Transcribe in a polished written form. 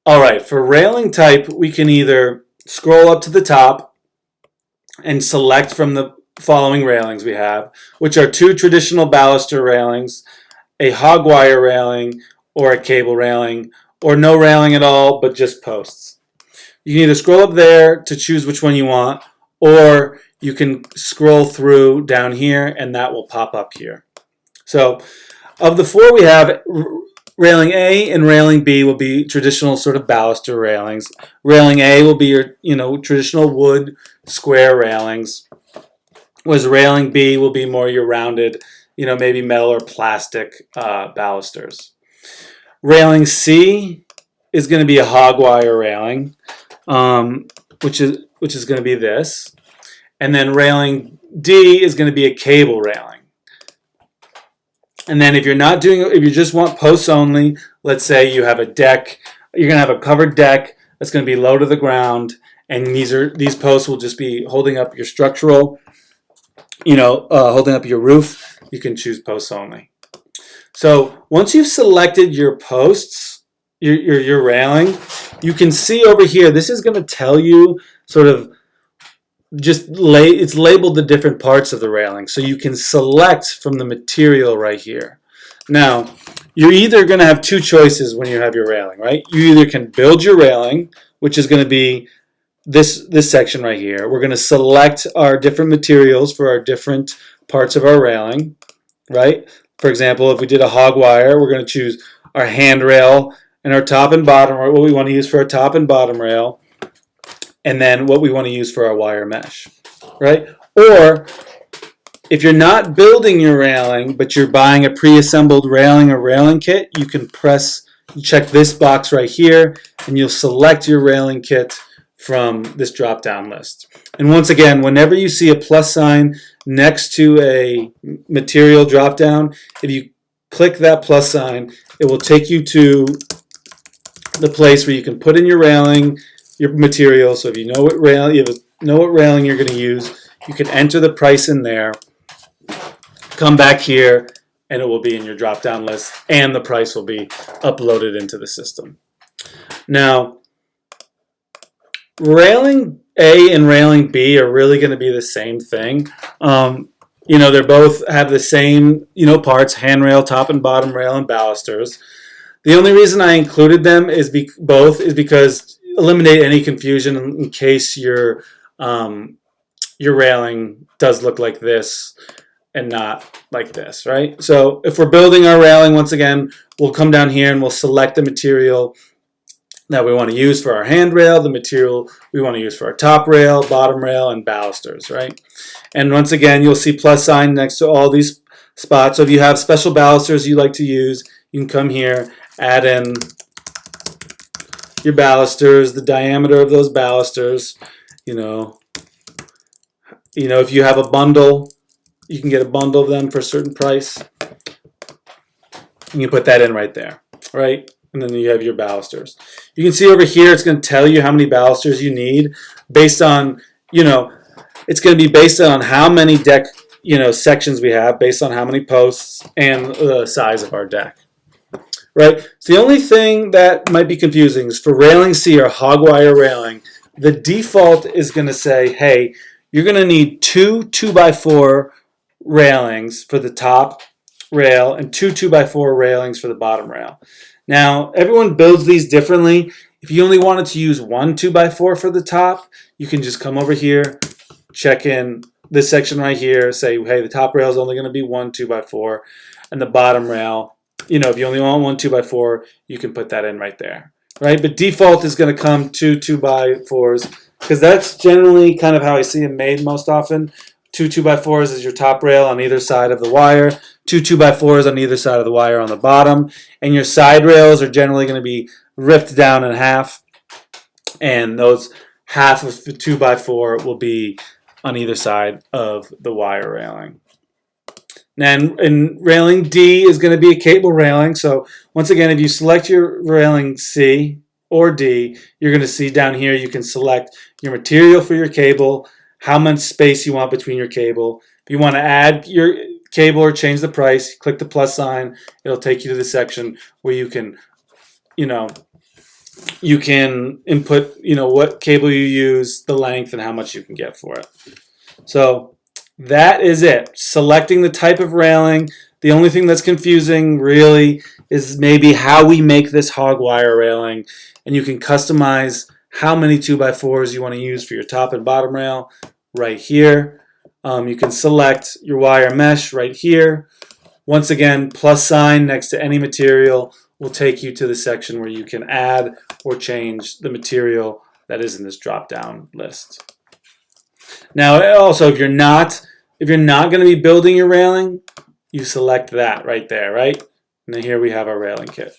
All right, for railing type, we can either scroll up to the top and select from the following railings we have, which are two traditional baluster railings, a hog wire railing, or a cable railing, or no railing at all, but just posts. You can either scroll up there to choose which one you want, or you can scroll through down here and that will pop up here. So of the four we have, railing A and railing B will be traditional sort of baluster railings. Railing A will be your traditional wood square railings, whereas railing B will be more your rounded, maybe metal or plastic balusters. Railing C is going to be a hog wire railing, which is going to be this, and then railing D is going to be a cable railing. And then if you just want posts only, let's say you have a deck, you're going to have a covered deck that's going to be low to the ground, and these posts will just be holding up your structural, holding up your roof. You can choose posts only. So once you've selected your posts, your railing, you can see over here, this is going to tell you sort of it's labeled the different parts of the railing, so you can select from the material right here. Now, you're either going to have two choices when you have your railing, right? You either can build your railing, which is going to be this section right here. We're going to select our different materials for our different parts of our railing, right? For example, if we did a hog wire, we're going to choose our handrail and our top and bottom, or what we want to use for our top and bottom rail, and then what we want to use for our wire mesh, right? Or if you're not building your railing, but you're buying a pre-assembled railing or railing kit, you can check this box right here, and you'll select your railing kit from this drop-down list. And once again, whenever you see a plus sign next to a material drop-down, if you click that plus sign, it will take you to the place where you can put in your railing, your material. So if you know what railing you're going to use, you can enter the price in there, come back here, and it will be in your drop-down list, and the price will be uploaded into the system. Now, railing A and railing B are really going to be the same thing. They both have the same, parts, handrail, top and bottom rail, and balusters. The only reason I included them is because eliminate any confusion in case your railing does look like this and not like this, right? So if we're building our railing, once again, we'll come down here and we'll select the material that we want to use for our handrail, the material we want to use for our top rail, bottom rail, and balusters, right? And once again, you'll see plus sign next to all these spots. So if you have special balusters you like to use, you can come here, add in your balusters, the diameter of those balusters. If you have a bundle, you can get a bundle of them for a certain price. You can put that in right there, right? And then you have your balusters. You can see over here, it's going to tell you how many balusters you need based on, it's going to be based on how many deck, sections we have, based on how many posts and the size of our deck. Right? So the only thing that might be confusing is for railing C or hog wire railing, the default is going to say, hey, you're going to need two 2x4 railings for the top rail and two 2x4 railings for the bottom rail. Now, everyone builds these differently. If you only wanted to use one 2x4 for the top, you can just come over here, check in this section right here, say, hey, the top rail is only going to be one 2x4, and the bottom rail, if you only want one 2x4, you can put that in right there, right? But default is going to come two 2x4s, because that's generally kind of how I see them made most often. Two 2x4s is your top rail on either side of the wire, two 2x4s on either side of the wire on the bottom, and your side rails are generally going to be ripped down in half, and those half of the 2x4 will be on either side of the wire railing. And railing D is going to be a cable railing. So once again, if you select your railing C or D, you're going to see down here you can select your material for your cable, how much space you want between your cable. If you want to add your cable or change the price, click the plus sign. It'll take you to the section where you can, you can input, what cable you use, the length, and how much you can get for it. So that is it. Selecting the type of railing. The only thing that's confusing really is maybe how we make this hog wire railing, and you can customize how many 2x4s you want to use for your top and bottom rail right here. You can select your wire mesh right here. Once again, plus sign next to any material will take you to the section where you can add or change the material that is in this drop-down list. Now, also, if you're not going to be building your railing, you select that right there, right? And then here we have our railing kit.